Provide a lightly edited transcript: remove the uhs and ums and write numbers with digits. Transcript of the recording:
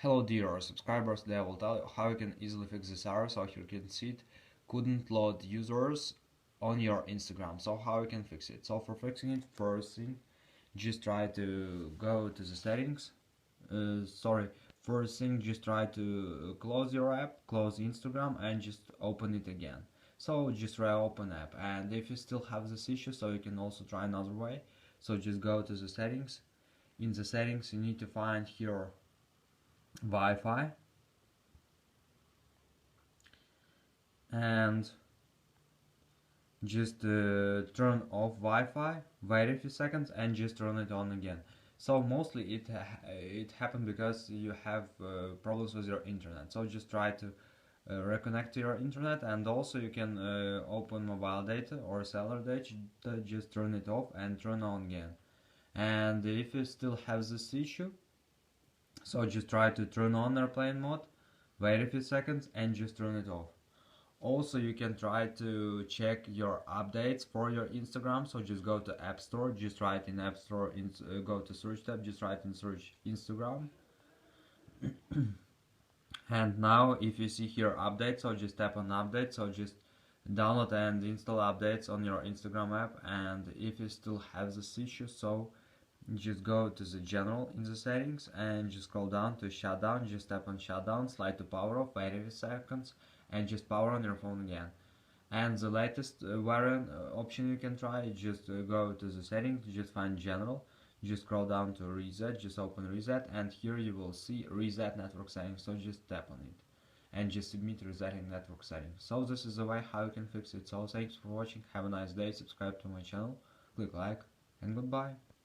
Hello dear subscribers, today I will tell you how you can easily fix this error. So here you can see it couldn't load users on your Instagram. So how you can fix it? So for fixing it, first thing, just try to go to the settings. First thing, just try to close your app, close Instagram and just open it again. So just reopen app, and if you still have this issue, so you can also try another way. So just go to the settings. In the settings you need to find here Wi-Fi, and just turn off Wi-Fi, wait a few seconds and just turn it on again. So mostly it happened because you have problems with your internet, so just try to reconnect to your internet. And also you can open mobile data or cellular data, just turn it off and turn on again. And if you still have this issue, so just try to turn on airplane mode, wait a few seconds and just turn it off. Also, you can try to check your updates for your Instagram. So just go to App Store, just write in App Store, go to search tab, just write in search Instagram. And now if you see here updates, so just tap on update. So just download and install updates on your Instagram app. And if you still have this issue, so just go to the general in the settings and just scroll down to shutdown. Just tap on shutdown, slide to power off, wait a few seconds and just power on your phone again. And the latest variant option you can try is just go to the settings, just find general, just scroll down to reset, just open reset, and here you will see reset network settings. So just tap on it and just submit resetting network settings. So this is the way how you can fix it. So thanks for watching, have a nice day, subscribe to my channel, click like, and goodbye.